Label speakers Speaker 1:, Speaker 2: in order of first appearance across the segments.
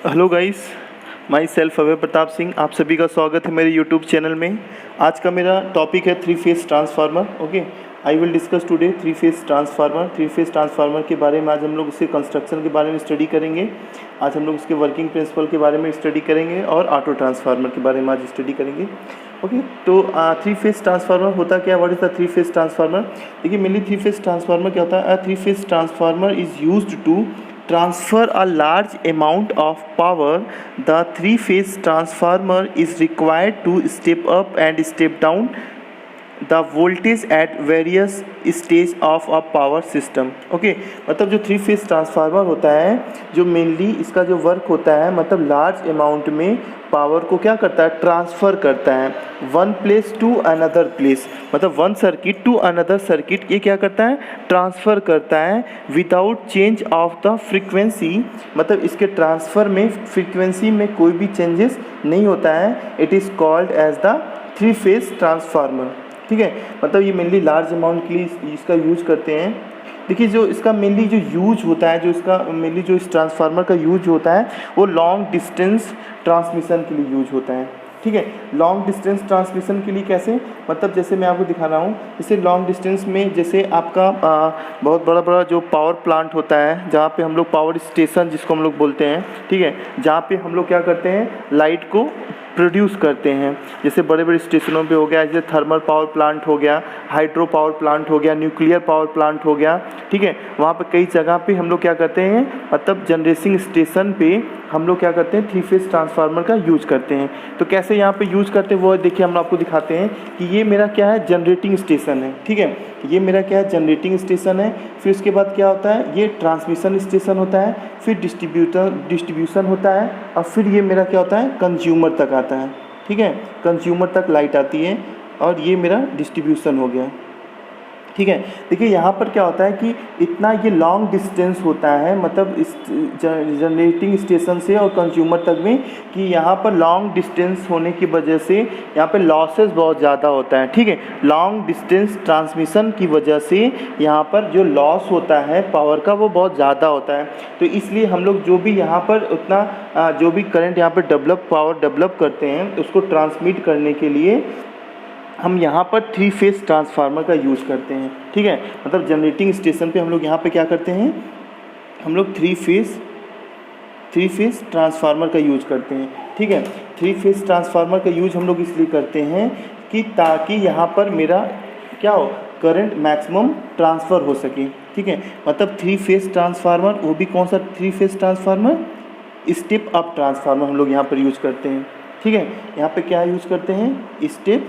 Speaker 1: Hello guys, my self अभय प्रताप सिंह। आप सभी का स्वागत है मेरे यूट्यूब चैनल में। आज का मेरा टॉपिक है three phase transformer. Okay, I will discuss today three phase transformer. Three phase transformer के बारे में आज हम लोग उसके कंस्ट्रक्शन के बारे में स्टडी करेंगे। आज हम लोग उसके वर्किंग प्रिंसिपल के बारे में स्टडी करेंगे और ऑटो ट्रांसफार्मर के बारे में आज स्टडी करेंगे। ओके, तो थ्री फेस ट्रांसफार्मर होता क्या? What is the three phase transformer? देखिए, मेनली थ्री फेस ट्रांसफार्मर क्या होता है? Three phase transformer is used to transfer a large amount of power. The three-phase transformer is required to step up and step down the voltage at various stage of a power system. Okay, मतलब जो three phase transformer होता है, जो mainly इसका जो work होता है, मतलब लार्ज अमाउंट में पावर को क्या करता है? ट्रांसफ़र करता है one place to another place, मतलब one circuit to another circuit. ये क्या करता है? ट्रांसफ़र करता है without change of the frequency, मतलब इसके ट्रांसफ़र में फ्रीक्वेंसी में कोई भी चेंजेस नहीं होता है। It is called as the three phase transformer. ठीक है, मतलब ये मेनली लार्ज अमाउंट के लिए इसका यूज करते हैं। देखिए, जो इसका मेनली जो यूज होता है, जो इसका मेनली जो इस ट्रांसफार्मर का यूज होता है, वो लॉन्ग डिस्टेंस ट्रांसमिशन के लिए यूज होता है। ठीक है, लॉन्ग डिस्टेंस ट्रांसमिशन के लिए कैसे? मतलब जैसे मैं आपको दिखा रहा हूँ, जैसे लॉन्ग डिस्टेंस में जैसे आपका बहुत बड़ा बड़ा जो पावर प्लांट होता है, जहाँ पे हम लोग पावर स्टेशन जिसको हम लोग बोलते हैं, ठीक है, जहाँ पे हम लोग क्या करते हैं? लाइट को प्रोड्यूस करते हैं। जैसे बड़े बड़े स्टेशनों पे हो गया, जैसे थर्मल पावर प्लांट हो गया, हाइड्रो पावर प्लांट हो गया, न्यूक्लियर पावर प्लांट हो गया। ठीक है, वहाँ पे कई जगह पे हम लोग क्या करते हैं? मतलब जनरेटिंग स्टेशन पे हम लोग क्या करते हैं? थ्री फेस ट्रांसफार्मर का यूज करते हैं। तो कैसे यहाँ पे यूज करते हैं वो देखिए, हम आपको दिखाते हैं कि ये मेरा क्या है? जनरेटिंग स्टेशन है। ठीक है, ये मेरा क्या है? जनरेटिंग स्टेशन है। फिर उसके बाद क्या होता है? ये ट्रांसमिशन स्टेशन होता है, फिर डिस्ट्रीब्यूशन होता है, और फिर ये मेरा क्या होता है? कंज्यूमर तक आता है। ठीक है, कंज्यूमर तक लाइट आती है, और ये मेरा डिस्ट्रीब्यूशन हो गया। ठीक है, देखिए यहाँ पर क्या होता है कि इतना ये लॉन्ग डिस्टेंस होता है, मतलब इस जनरेटिंग स्टेशन से और कंज्यूमर तक में, कि यहाँ पर लॉन्ग डिस्टेंस होने की वजह से यहाँ पे लॉसेस बहुत ज़्यादा होता है। ठीक है, लॉन्ग डिस्टेंस ट्रांसमिशन की वजह से यहाँ पर जो लॉस होता है पावर का, वो बहुत ज़्यादा होता है। तो इसलिए हम लोग जो भी यहाँ पर उतना जो भी करंट यहाँ पर पावर डेवलप करते हैं, उसको ट्रांसमिट करने के लिए हम यहाँ पर थ्री फेस ट्रांसफार्मर का यूज़ करते हैं। ठीक है, मतलब जनरेटिंग स्टेशन पे हम लोग यहाँ पे क्या करते हैं? हम लोग थ्री फेस ट्रांसफार्मर का यूज़ करते हैं। ठीक है, थ्री फेस ट्रांसफार्मर का यूज़ हम लोग इसलिए करते हैं कि ताकि यहाँ पर मेरा क्या हो? करंट मैक्सिमम ट्रांसफ़र हो सके। ठीक है, मतलब थ्री फेस ट्रांसफार्मर, वो भी कौन सा three phase transformer? Step up transformer हम लोग यहाँ पर यूज़ करते हैं। ठीक है, यहाँ पे क्या यूज़ करते हैं? स्टेप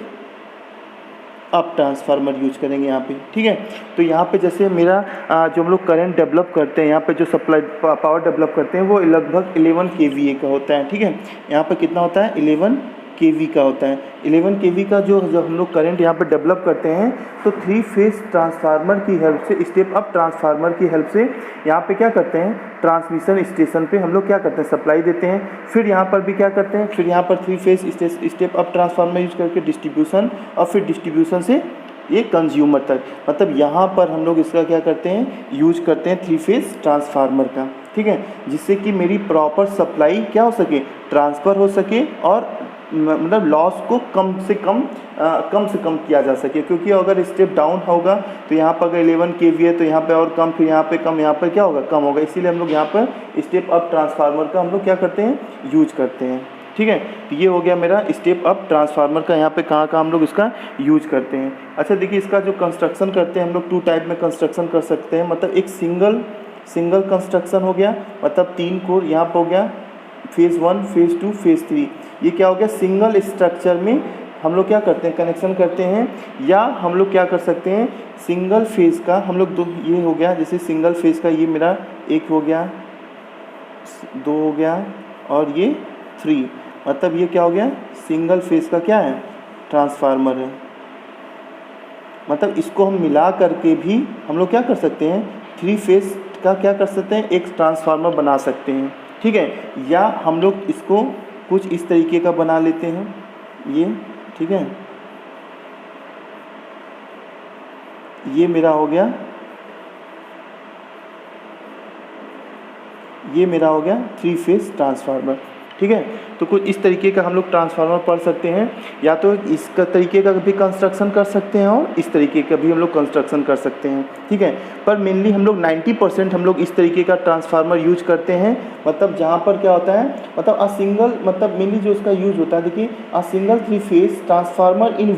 Speaker 1: अप ट्रांसफार्मर यूज करेंगे यहाँ पे। ठीक है, तो यहाँ पे जैसे मेरा जो हम लोग करंट डेवलप करते हैं, यहाँ पे जो सप्लाई पावर डेवलप करते हैं, वो लगभग 11 kVA का होता है। ठीक है, यहाँ पे कितना होता है? 11 kV का होता है। 11 kV का जो हम लोग करंट यहाँ पे डेवलप करते हैं, तो थ्री फेस ट्रांसफार्मर की हेल्प से, स्टेप अप ट्रांसफार्मर की हेल्प से यहाँ पे क्या करते हैं? ट्रांसमिशन स्टेशन पे हम लोग क्या करते हैं? सप्लाई देते हैं। फिर यहाँ पर भी क्या करते हैं? फिर यहाँ पर three phase step up transformer use करके डिस्ट्रीब्यूशन, और फिर डिस्ट्रीब्यूशन से ये कंज्यूमर तक, मतलब यहाँ पर हम लोग इसका क्या करते हैं? यूज करते हैं थ्री फेस ट्रांसफार्मर का। ठीक है, जिससे कि मेरी प्रॉपर सप्लाई क्या हो सके? ट्रांसफ़र हो सके, और मतलब लॉस को कम से कम किया जा सके। क्योंकि अगर स्टेप डाउन होगा तो यहाँ पर अगर 11 kV है तो यहाँ पे और कम, फिर यहाँ पे कम, यहाँ पर क्या होगा? कम होगा। इसीलिए हम लोग यहाँ पर स्टेप अप ट्रांसफार्मर का हम लोग क्या करते हैं? यूज करते हैं। ठीक है, तो ये हो गया मेरा स्टेप अप ट्रांसफार्मर का, यहाँ पे कहाँ हम लोग इसका यूज करते हैं। अच्छा, देखिए, इसका जो कंस्ट्रक्शन करते हैं हम लोग, टू टाइप में कंस्ट्रक्शन कर सकते हैं। मतलब एक सिंगल कंस्ट्रक्शन हो गया, मतलब 3 कोर यहाँ पर हो गया, फेज़ 1, फेज़ 2, फेज़ 3। ये क्या हो गया? सिंगल स्ट्रक्चर में हम लोग क्या करते हैं? कनेक्शन करते हैं। या हम लोग क्या कर सकते हैं? सिंगल फेज़ का हम लोग ये हो गया, जैसे सिंगल फेज़ का ये मेरा 1 हो गया, 2 हो गया, और ये 3, मतलब ये क्या हो गया? सिंगल फेज़ का क्या है? ट्रांसफार्मर है। मतलब इसको हम मिला करके भी हम लोग क्या कर सकते हैं? थ्री फेज़ का क्या कर सकते हैं? एक ट्रांसफार्मर बना सकते हैं। ठीक है, या हम लोग इसको कुछ इस तरीके का बना लेते हैं ये। ठीक है, ये मेरा हो गया, ये मेरा हो गया 3 फेज ट्रांसफार्मर। ठीक है, तो कुछ इस तरीके का हम लोग ट्रांसफार्मर पढ़ सकते हैं, या तो इसका तरीके का भी कंस्ट्रक्शन कर सकते हैं और इस तरीके का भी हम लोग कंस्ट्रक्शन कर सकते हैं। ठीक है, पर मेनली हम लोग 90% हम लोग इस तरीके का ट्रांसफार्मर यूज करते हैं। मतलब जहाँ पर क्या होता है, मतलब अ सिंगल, मतलब मेनली जो उसका यूज होता है, देखिए a single 3 phase transformer in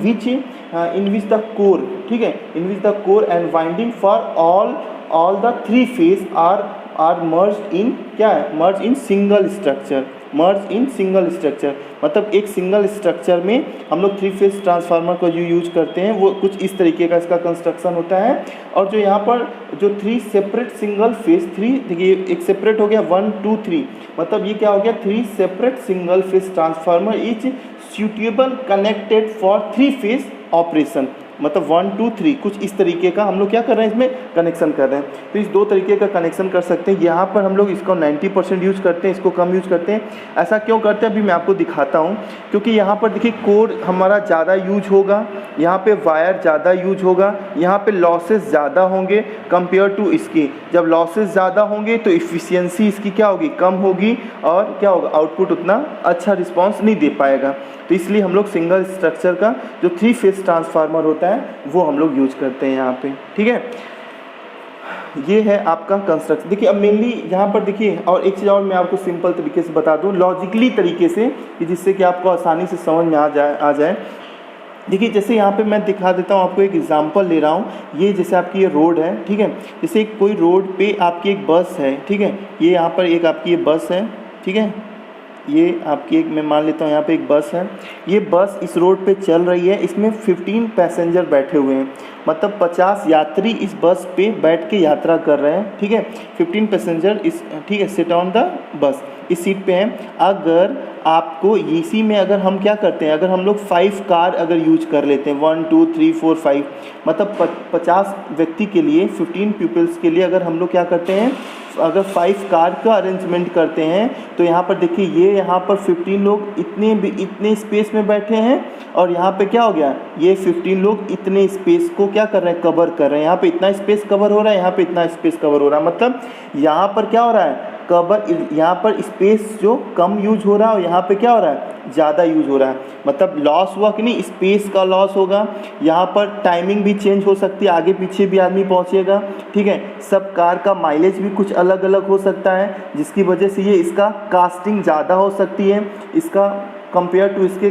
Speaker 1: which the core, ठीक है, in which the core and winding for all the 3 phase are merge in, क्या है, merge in single structure, merge in single structure. मतलब एक सिंगल स्ट्रक्चर में हम लोग 3 phase transformer को जो यूज करते हैं वो कुछ इस तरीके का इसका कंस्ट्रक्शन होता है। और जो यहाँ पर जो 3 सेपरेट सिंगल फेज, 3 देखिए एक सेपरेट हो गया 1 2 3, मतलब ये क्या हो गया 3 separate single phase transformer is suitable connected for 3 phase operation. मतलब 1 2 3 कुछ इस तरीके का हम लोग क्या कर रहे हैं, इसमें कनेक्शन कर रहे हैं। तो इस 2 तरीके का कनेक्शन कर सकते हैं। यहाँ पर हम लोग इसको 90% यूज़ करते हैं, इसको कम यूज़ करते हैं। ऐसा क्यों करते हैं अभी मैं आपको दिखाता हूँ। क्योंकि यहाँ पर देखिए कोर हमारा ज़्यादा यूज होगा, यहाँ पे वायर ज़्यादा यूज होगा, यहाँ पे लॉसेस ज़्यादा होंगे कंपेयर टू इसकी। जब लॉसेस ज़्यादा होंगे तो इफ़िशियंसी इसकी क्या होगी, कम होगी, और क्या होगा, आउटपुट उतना अच्छा रिस्पॉन्स नहीं दे पाएगा। तो इसलिए हम लोग सिंगल स्ट्रक्चर का जो 3 फेज ट्रांसफार्मर होता है वो हम लोग यूज करते हैं यहाँ पे। ठीक है, ये है आपका कंस्ट्रक्शन। देखिए अब मेनली यहाँ पर देखिए, और एक चीज़ और मैं आपको सिंपल तरीके से बता दूँ, लॉजिकली तरीके से, कि जिससे कि आपको आसानी से समझ में आ जाए। देखिए जैसे यहाँ पे मैं दिखा देता हूँ आपको, एक एग्जांपल ले रहा हूँ। ये जैसे आपकी ये रोड है, ठीक है, जैसे कोई रोड पे आपकी एक बस है, ठीक है, ये यहाँ पर एक आपकी ये बस है, ठीक है, ये आपकी एक, मैं मान लेता हूँ यहाँ पे एक बस है। ये बस इस रोड पे चल रही है, इसमें 15 पैसेंजर बैठे हुए हैं, मतलब 50 यात्री इस बस पे बैठ के यात्रा कर रहे हैं। ठीक है, 15 पैसेंजर इस, ठीक है, सिट ऑन द बस, इस सीट पे हैं। अगर आपको इसी में अगर हम क्या करते हैं, अगर हम लोग 5 कार अगर यूज कर लेते हैं, 1 2 3 4 5, मतलब 50 व्यक्ति के लिए, 15 पीपल्स के लिए अगर हम लोग क्या करते हैं, अगर 5 कार का अरेंजमेंट करते हैं, तो यहाँ पर देखिए ये यहाँ पर 15 लोग इतने स्पेस में बैठे हैं, और यहाँ पे क्या हो गया, ये 15 लोग इतने स्पेस को क्या कर रहे हैं, कवर कर रहे हैं। यहाँ पे इतना स्पेस कवर हो रहा है, यहाँ पे इतना स्पेस कवर हो रहा है। मतलब यहाँ पर क्या हो रहा है, कवर, यहाँ पर स्पेस जो कम यूज हो रहा है, और यहाँ पे क्या हो रहा है, ज़्यादा यूज हो रहा है। मतलब लॉस हुआ कि नहीं, स्पेस का लॉस होगा। यहाँ पर टाइमिंग भी चेंज हो सकती है, आगे पीछे भी आदमी पहुँचेगा। ठीक है, सब कार का माइलेज भी कुछ अलग अलग हो सकता है, जिसकी वजह से ये इसका कास्टिंग ज़्यादा हो सकती है, इसका कंपेयर टू इसके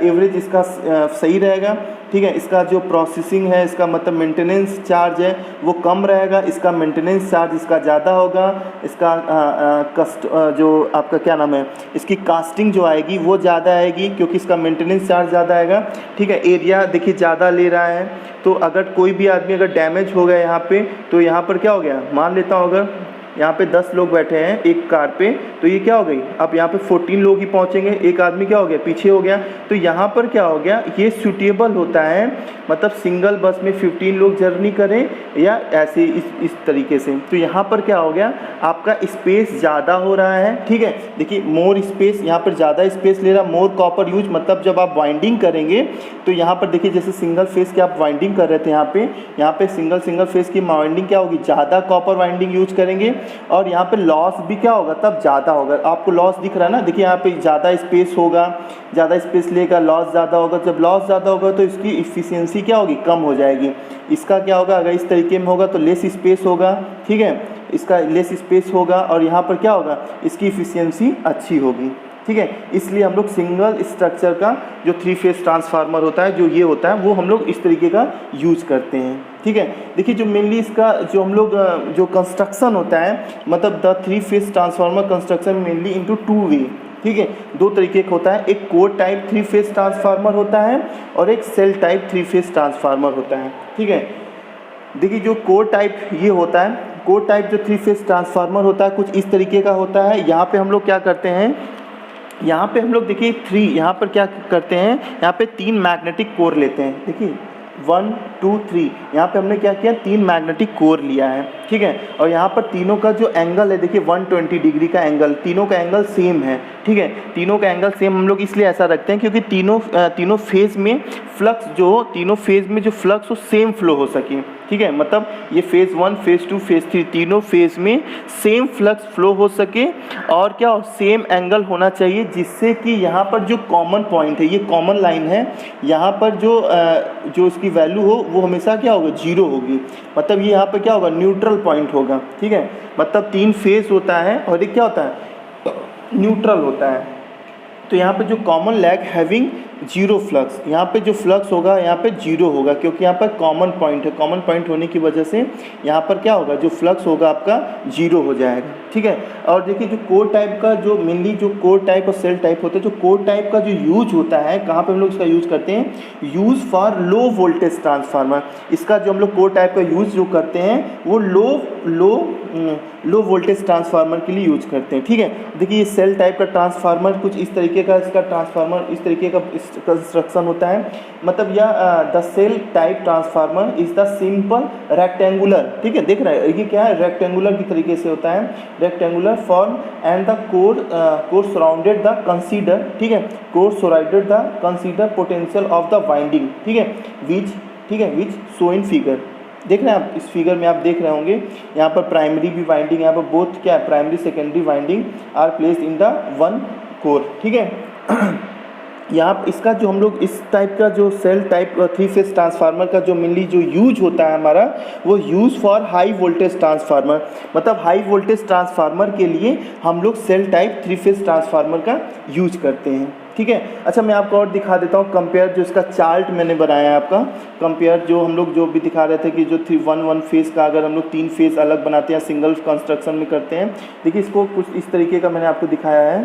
Speaker 1: एवरेज इसका सही रहेगा। ठीक है, इसका जो प्रोसेसिंग है, इसका मतलब मेंटेनेंस चार्ज है वो कम रहेगा, इसका मेंटेनेंस चार्ज इसका ज़्यादा होगा, इसका जो आपका क्या नाम है, इसकी कास्टिंग जो आएगी वो ज़्यादा आएगी, क्योंकि इसका मेंटेनेंस चार्ज ज़्यादा आएगा। ठीक है, एरिया देखिए ज़्यादा ले रहा है। तो अगर कोई भी आदमी अगर डैमेज हो गया यहाँ पे, तो यहाँ पर क्या हो गया, मान लेता हूँ अगर यहाँ पे 10 लोग बैठे हैं एक कार पे, तो ये क्या हो गई, अब यहाँ पे 14 लोग ही पहुँचेंगे, एक आदमी क्या हो गया, पीछे हो गया। तो यहाँ पर क्या हो गया, ये सूटेबल होता है, मतलब सिंगल बस में 15 लोग जर्नी करें या ऐसे इस तरीके से। तो यहाँ पर क्या हो गया, आपका स्पेस ज़्यादा हो रहा है। ठीक है, देखिए मोर स्पेस, यहाँ पर ज़्यादा स्पेस ले रहा, मोर कॉपर यूज, मतलब जब आप वाइंडिंग करेंगे तो यहाँ पर देखिए जैसे सिंगल फेस की आप वाइंडिंग कर रहे थे, यहाँ पे सिंगल फेस की वाइंडिंग क्या होगी, ज़्यादा कॉपर वाइंडिंग यूज करेंगे, और यहाँ पे लॉस भी क्या होगा, तब ज़्यादा होगा। आपको लॉस दिख रहा है ना, देखिए यहाँ पे ज़्यादा स्पेस होगा, ज़्यादा स्पेस लेगा, लॉस ज़्यादा होगा। जब लॉस ज़्यादा होगा तो इसकी इफ़िशियंसी क्या होगी, कम हो जाएगी। इसका क्या होगा, अगर इस तरीके में होगा तो लेस स्पेस होगा। ठीक है, इसका लेस स्पेस होगा, और यहाँ पर क्या होगा, इसकी इफ़िशियंसी अच्छी होगी। ठीक है, इसलिए हम लोग सिंगल स्ट्रक्चर का जो 3 फेज ट्रांसफार्मर होता है, जो ये होता है, वो हम लोग इस तरीके का यूज करते हैं। ठीक है, देखिए जो मेनली इसका जो हम लोग जो कंस्ट्रक्शन होता है, मतलब the 3 phase transformer construction mainly into 2 वे। ठीक है, 2 तरीके का होता है, एक कोर टाइप 3 फेज ट्रांसफार्मर होता है, और एक सेल टाइप 3 फेज ट्रांसफार्मर होता है। ठीक है, देखिए जो कोर टाइप ये होता है, कोर टाइप जो 3 फेज ट्रांसफार्मर होता है कुछ इस तरीके का होता है। यहाँ पे हम लोग क्या करते हैं, यहाँ पे हम लोग देखिए 3, यहाँ पर क्या करते हैं, यहाँ पे 3 मैग्नेटिक कोर लेते हैं। देखिए 1 2 3, यहाँ पे हमने क्या किया, 3 मैग्नेटिक कोर लिया है। ठीक है, और यहाँ पर तीनों का जो एंगल है देखिए 120 डिग्री का एंगल, तीनों का एंगल सेम है। ठीक है, तीनों का एंगल सेम हम लोग इसलिए ऐसा रखते हैं क्योंकि तीनों फेज में फ्लक्स, जो तीनों फेज में जो फ्लक्स हो सेम फ्लो हो सके। ठीक है, मतलब ये फेज़ 1, फेज़ 2, फेज़ 3 तीनों फेज़ में सेम फ्लक्स फ्लो हो सके और क्या सेम एंगल होना चाहिए, जिससे कि यहाँ पर जो कॉमन पॉइंट है, ये कॉमन लाइन है, यहाँ पर जो इसकी वैल्यू हो वो हमेशा क्या होगा, जीरो होगी। मतलब ये यहाँ पर क्या होगा, न्यूट्रल पॉइंट होगा। ठीक है, मतलब 3 फेज़ होता है और एक क्या होता है, न्यूट्रल होता है। तो यहाँ पे जो common lag having zero flux, यहाँ पे जो फ्लक्स होगा यहाँ पे जीरो होगा, क्योंकि यहाँ पर कॉमन पॉइंट है। कॉमन पॉइंट होने की वजह से यहाँ पर क्या होगा, जो फ्लक्स होगा आपका जीरो हो जाएगा। ठीक है, और देखिए जो कोर टाइप का, जो मेनली जो कोर टाइप और सेल टाइप होता है, जो कोर टाइप का जो यूज होता है, कहाँ पे हम लोग इसका यूज़ करते हैं, use for low voltage transformer. इसका जो हम लोग कोर टाइप का यूज़ जो करते हैं वो लो वोल्टेज ट्रांसफार्मर के लिए यूज करते हैं। ठीक है, देखिए ये सेल टाइप का ट्रांसफार्मर कुछ इस तरीके का, इसका ट्रांसफार्मर इस तरीके का कंस्ट्रक्शन होता है। मतलब यह the shell type transformer is the simple rectangular. ठीक है, देख रहे हैं ये क्या है, रेक्टेंगुलर की तरीके से होता है, rectangular form and the core surrounded the consider. ठीक है, core surrounded the consider potential of the winding. ठीक है, विच शो इन फिगर। देख रहे हैं आप, इस फिगर में आप देख रहे होंगे, यहाँ पर प्राइमरी भी वाइंडिंग, यहाँ पर बोथ क्या है, primary secondary winding are placed in the one core. ठीक है, यहाँ इसका जो हम लोग इस टाइप का जो सेल टाइप 3 फेज ट्रांसफार्मर का जो मेनली जो यूज होता है हमारा, वो use for high voltage transformer. मतलब हाई वोल्टेज ट्रांसफार्मर के लिए हम लोग सेल टाइप 3 फेज ट्रांसफार्मर का यूज करते हैं। ठीक है, अच्छा मैं आपको और दिखा देता हूँ कंपेयर, जो इसका चार्ट मैंने बनाया है आपका कंपेयर, जो हम लोग जो भी दिखा रहे थे कि जो 1 फेज़ का अगर हम लोग 3 फेज़ अलग बनाते हैं, सिंगल कंस्ट्रक्शन में करते हैं। देखिए इसको कुछ इस तरीके का मैंने आपको दिखाया है।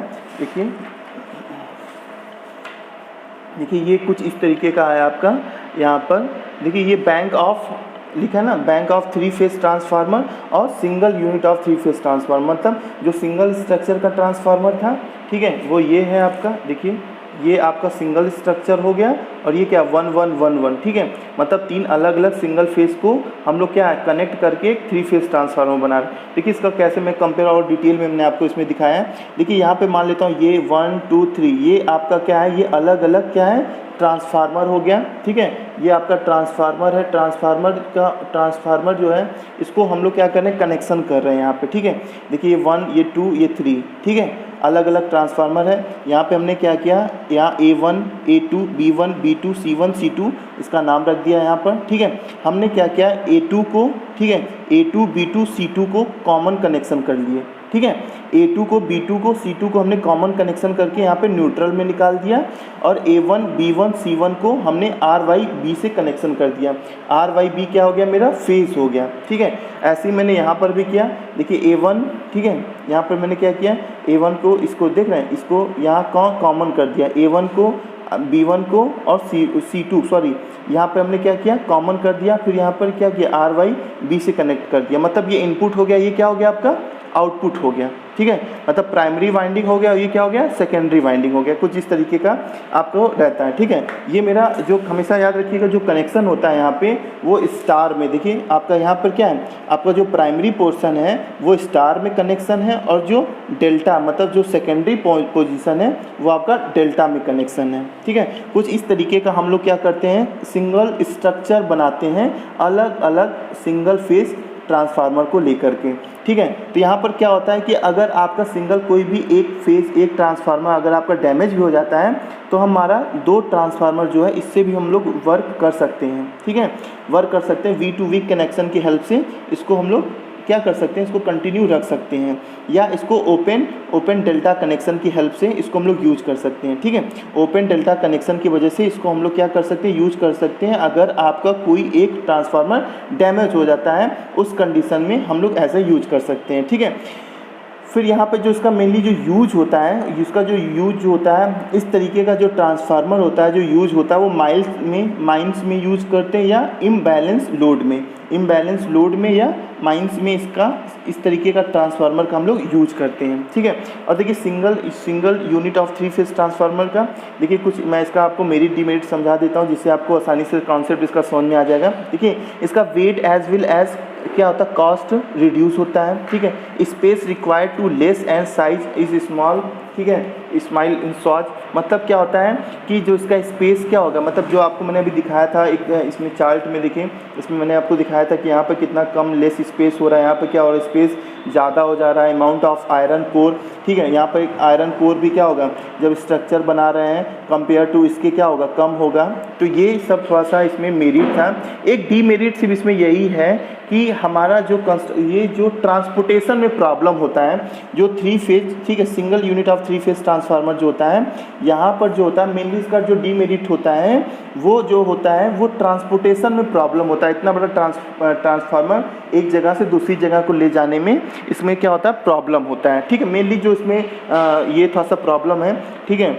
Speaker 1: देखिए ये कुछ इस तरीके का है आपका, यहाँ पर देखिए ये बैंक ऑफ लिखा है ना, बैंक ऑफ 3 फेज ट्रांसफार्मर और single unit of 3 phase transformer. मतलब जो सिंगल स्ट्रक्चर का ट्रांसफार्मर था, ठीक है, वो ये है आपका। देखिए ये आपका सिंगल स्ट्रक्चर हो गया और ये क्या 1111। ठीक है, मतलब 3 अलग अलग सिंगल फेज को हम लोग क्या कनेक्ट करके एक 3 फेज ट्रांसफार्मर बना रहे हैं। देखिए इसका कैसे मैं कंपेयर और डिटेल में मैंने आपको इसमें दिखाया है। देखिए यहाँ पे मान लेता हूँ ये 1 2 3, ये आपका क्या है, ये अलग अलग क्या है, ट्रांसफार्मर हो गया। ठीक है, ये आपका ट्रांसफार्मर है। ट्रांसफार्मर जो है इसको हम लोग क्या कर रहे हैं, कनेक्शन कर रहे हैं यहाँ पे। ठीक है, देखिए ये 1 ये 2 ये 3, ठीक है, अलग अलग ट्रांसफार्मर है। यहाँ पे हमने क्या किया, यहाँ A1 A2 B1 B2 C1 C2 इसका नाम रख दिया यहाँ पर। ठीक है, हमने क्या किया, A2 को, ठीक है, A2 B2 C2 को कॉमन कनेक्शन कर लिए। ठीक है, A2 को B2 को C2 को हमने कॉमन कनेक्शन करके यहाँ पे न्यूट्रल में निकाल दिया, और A1 B1 C1 को हमने RYB से कनेक्शन कर दिया। RYB क्या हो गया, मेरा फेज हो गया। ठीक है, ऐसे ही मैंने यहाँ पर भी किया। देखिए A1, ठीक है, यहाँ पर मैंने क्या किया, A1 को इसको देख रहे हैं, इसको यहाँ कॉमन कर दिया, A1 को B1 को और C2 सॉरी, यहाँ पे हमने क्या किया, कॉमन कर दिया। फिर यहाँ पर क्या किया, RYB से कनेक्ट कर दिया। मतलब ये इनपुट हो गया, ये क्या हो गया आपका, आउटपुट हो गया। ठीक है, मतलब प्राइमरी वाइंडिंग हो गया और ये क्या हो गया, सेकेंडरी वाइंडिंग हो गया। कुछ इस तरीके का आपको रहता है। ठीक है, ये मेरा जो हमेशा याद रखिएगा, जो कनेक्शन होता है यहाँ पे वो स्टार में। देखिए आपका यहाँ पर क्या है, आपका जो प्राइमरी पोर्शन है वो स्टार में कनेक्शन है, और जो डेल्टा मतलब जो सेकेंडरी पोजीशन है वो आपका डेल्टा में कनेक्शन है। ठीक है, कुछ इस तरीके का हम लोग क्या करते हैं, सिंगल स्ट्रक्चर बनाते हैं अलग अलग सिंगल फेज ट्रांसफार्मर को लेकर के। ठीक है, तो यहाँ पर क्या होता है कि अगर आपका सिंगल कोई भी एक फेज एक ट्रांसफार्मर अगर आपका डैमेज भी हो जाता है, तो हमारा 2 ट्रांसफार्मर जो है इससे भी हम लोग वर्क कर सकते हैं। ठीक है, वर्क कर सकते हैं वी टू वी कनेक्शन की हेल्प से इसको हम लोग क्या कर सकते हैं, इसको कंटिन्यू रख सकते हैं, या इसको ओपन डेल्टा कनेक्शन की हेल्प से इसको हम लोग यूज कर सकते हैं। ठीक है, ओपन डेल्टा कनेक्शन की वजह से इसको हम लोग क्या कर सकते हैं, यूज कर सकते हैं। अगर आपका कोई एक ट्रांसफार्मर डैमेज हो जाता है, उस कंडीशन में हम लोग ऐसे यूज कर सकते हैं। ठीक है, फिर यहाँ पे जो इसका मेनली जो यूज होता है, इसका जो यूज होता है, इस तरीके का जो ट्रांसफार्मर होता है जो यूज होता है वो माइंस में यूज करते हैं, या इम्बैलेंस लोड में या माइंस में इसका इस तरीके का ट्रांसफार्मर का हम लोग यूज करते हैं। ठीक है, और देखिए single unit of 3 phase transformer का देखिए कुछ मैं इसका आपको मेरिट डिमेरिट समझा देता हूँ, जिससे आपको आसानी से कॉन्सेप्ट इसका समझ में आ जाएगा। देखिए इसका वेट एज वेल एज क्या होता है, कॉस्ट रिड्यूस होता है। ठीक है, space required to less and size is small ठीक है, स्माइल इन स्वॉच मतलब क्या होता है कि जो इसका स्पेस क्या होगा, मतलब जो आपको मैंने अभी दिखाया था एक इसमें चार्ट में देखें, इसमें मैंने आपको दिखाया था कि यहाँ पर कितना कम लेस स्पेस हो रहा है, यहाँ पर क्या हो रहा है स्पेस ज़्यादा हो जा रहा है, अमाउंट ऑफ आयरन कोर, ठीक है, यहाँ पर एक आयरन कोर भी क्या होगा जब स्ट्रक्चर बना रहे हैं कंपेयर टू इसके क्या होगा कम होगा। तो ये सब थोड़ा सा इसमें मेरिट था। एक डीमेरिट सिर्फ इसमें यही है कि हमारा जो ये जो ट्रांसपोर्टेशन में प्रॉब्लम होता है, जो 3 फेज, ठीक है, single unit of 3 phase transformer जो होता है, यहाँ पर जो होता है मेनली इसका जो डीमेरिट होता है वो जो होता है वो ट्रांसपोर्टेशन में प्रॉब्लम होता है। इतना बड़ा ट्रांसफार्मर एक जगह से दूसरी जगह को ले जाने में इसमें क्या होता है प्रॉब्लम होता है, ठीक है, मेनली जो इसमें ये थोड़ा सा प्रॉब्लम है, ठीक है।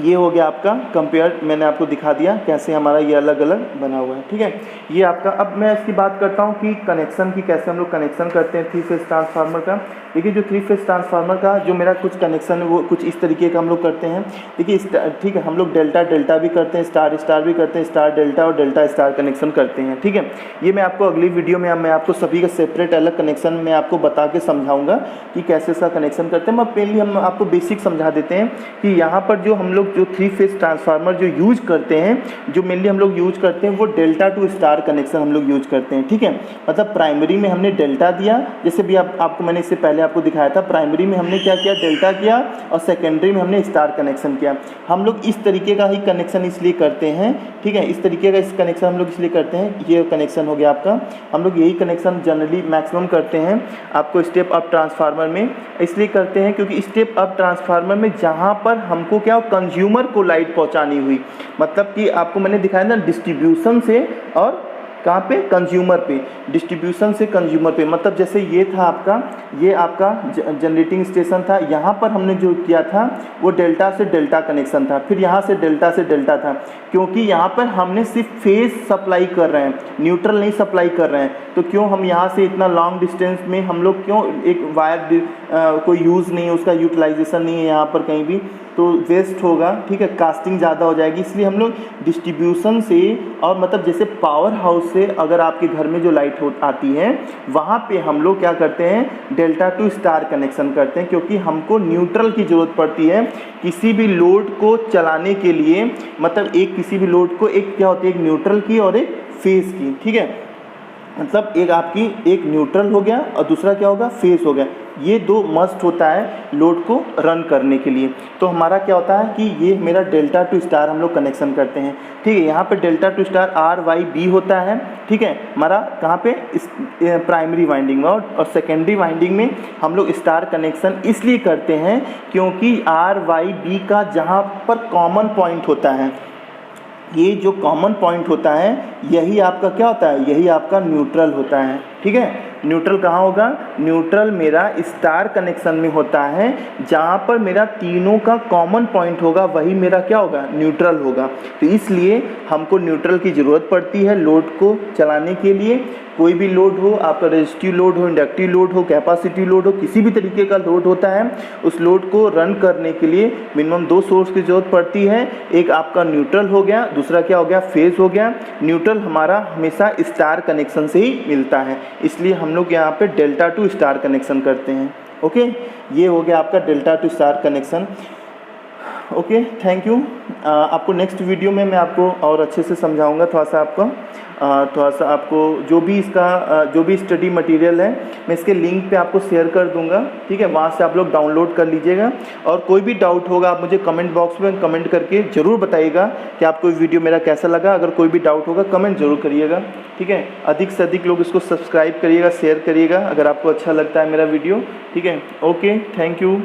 Speaker 1: ये हो गया आपका कंपेयर, मैंने आपको दिखा दिया कैसे हमारा ये अलग अलग बना हुआ है, ठीक है। ये आपका, अब मैं इसकी बात करता हूँ कि कनेक्शन की, कैसे हम लोग कनेक्शन करते हैं 3 फेज ट्रांसफार्मर का। देखिए जो 3 फेज ट्रांसफार्मर का जो मेरा कुछ कनेक्शन है वो कुछ इस तरीके का हम लोग करते हैं। देखिए ठीक है, हम लोग डेल्टा डेल्टा भी करते हैं, स्टार स्टार भी करते हैं, स्टार डेल्टा और डेल्टा स्टार कनेक्शन करते हैं, ठीक है। ये मैं आपको अगली वीडियो में मैं आपको सभी का सेपरेट अलग कनेक्शन में आपको बता के समझाऊंगा कि कैसे इसका कनेक्शन करते हैं। पहले हम आपको बेसिक समझा देते हैं कि यहाँ पर जो हम लोग जो 3 फेज ट्रांसफार्मर जो यूज करते हैं, जो मेनली हम लोग यूज करते हैं वो डेल्टा टू स्टार कनेक्शन हम लोग यूज करते हैं, ठीक है। मतलब प्राइमरी में हमने डेल्टा दिया, जैसे भी आपको मैंने इससे पहले आपको दिखाया था, प्राइमरी में हमने क्या किया डेल्टा किया और सेकेंडरी में हमने स्टार कनेक्शन किया। हम लोग इस तरीके का ही कनेक्शन इसलिए करते हैं, ठीक है, इस तरीके का इस कनेक्शन हम लोग इसलिए करते हैं। ये कनेक्शन हो गया आपका, हम लोग यही कनेक्शन जनरली मैक्सिमम करते हैं आपको स्टेप अप ट्रांसफार्मर में, इसलिए करते हैं क्योंकि स्टेप अप ट्रांसफार्मर में जहाँ पर हमको क्या कंज्यूमर को लाइट पहुंचानी हुई, मतलब कि आपको मैंने दिखाया ना डिस्ट्रीब्यूशन से और कहाँ पे कंज्यूमर पे, डिस्ट्रीब्यूशन से कंज्यूमर पे, मतलब जैसे ये था आपका, ये आपका जनरेटिंग स्टेशन था, यहाँ पर हमने जो किया था वो डेल्टा से डेल्टा कनेक्शन था, फिर यहाँ से डेल्टा था, क्योंकि यहाँ पर हमने सिर्फ फेज सप्लाई कर रहे हैं, न्यूट्रल नहीं सप्लाई कर रहे हैं। तो क्यों हम यहाँ से इतना लॉन्ग डिस्टेंस में हम लोग क्यों एक वायर कोई यूज़ नहीं है, उसका यूटिलाइजेशन नहीं है यहाँ पर कहीं भी, तो वेस्ट होगा, ठीक है, कास्टिंग ज़्यादा हो जाएगी, इसलिए हम लोग डिस्ट्रीब्यूशन से और मतलब जैसे पावर हाउस से अगर आपके घर में जो लाइट आती है वहाँ पे हम लोग क्या करते हैं डेल्टा टू स्टार कनेक्शन करते हैं, क्योंकि हमको न्यूट्रल की ज़रूरत पड़ती है किसी भी लोड को चलाने के लिए। मतलब एक किसी भी लोड को एक क्या होती है, एक न्यूट्रल की और एक फेज़ की, ठीक है, मतलब एक आपकी एक न्यूट्रल हो गया और दूसरा क्या होगा फेस हो गया, ये दो मस्ट होता है लोड को रन करने के लिए। तो हमारा क्या होता है कि ये मेरा डेल्टा टू स्टार हम लोग कनेक्शन करते हैं, ठीक है। यहाँ पे डेल्टा टू स्टार RYB होता है, ठीक है, हमारा कहाँ पे इस प्राइमरी वाइंडिंग में, और सेकेंडरी वाइंडिंग में हम लोग स्टार कनेक्शन इसलिए करते हैं क्योंकि RYB का जहाँ पर कॉमन पॉइंट होता है, ये जो कॉमन पॉइंट होता है यही आपका क्या होता है, यही आपका न्यूट्रल होता है, ठीक है। न्यूट्रल कहाँ होगा, न्यूट्रल मेरा स्टार कनेक्शन में होता है, जहाँ पर मेरा तीनों का कॉमन पॉइंट होगा वही मेरा क्या होगा न्यूट्रल होगा। तो इसलिए हमको न्यूट्रल की ज़रूरत पड़ती है लोड को चलाने के लिए। कोई भी लोड हो, आपका रेजिस्टिव लोड हो, इंडक्टिव लोड हो, कैपेसिटिव लोड हो, किसी भी तरीके का लोड होता है, उस लोड को रन करने के लिए मिनिमम 2 सोर्स की ज़रूरत पड़ती है। एक आपका न्यूट्रल हो गया, दूसरा क्या हो गया फेज हो गया। न्यूट्रल हमारा हमेशा स्टार कनेक्शन से ही मिलता है, इसलिए हम लोग यहाँ पे डेल्टा टू स्टार कनेक्शन करते हैं, ओके। ये हो गया आपका delta two star connection, okay, thank you. आपको नेक्स्ट वीडियो में मैं आपको और अच्छे से समझाऊंगा, थोड़ा सा आपको जो भी इसका जो भी स्टडी मटेरियल है मैं इसके लिंक पे आपको शेयर कर दूंगा, ठीक है, वहाँ से आप लोग डाउनलोड कर लीजिएगा। और कोई भी डाउट होगा आप मुझे कमेंट बॉक्स में कमेंट करके ज़रूर बताइएगा कि आपको वीडियो मेरा कैसा लगा। अगर कोई भी डाउट होगा कमेंट ज़रूर करिएगा, ठीक है। अधिक से अधिक लोग इसको सब्सक्राइब करिएगा, शेयर करिएगा अगर आपको अच्छा लगता है मेरा वीडियो, ठीक है। Okay, thank you.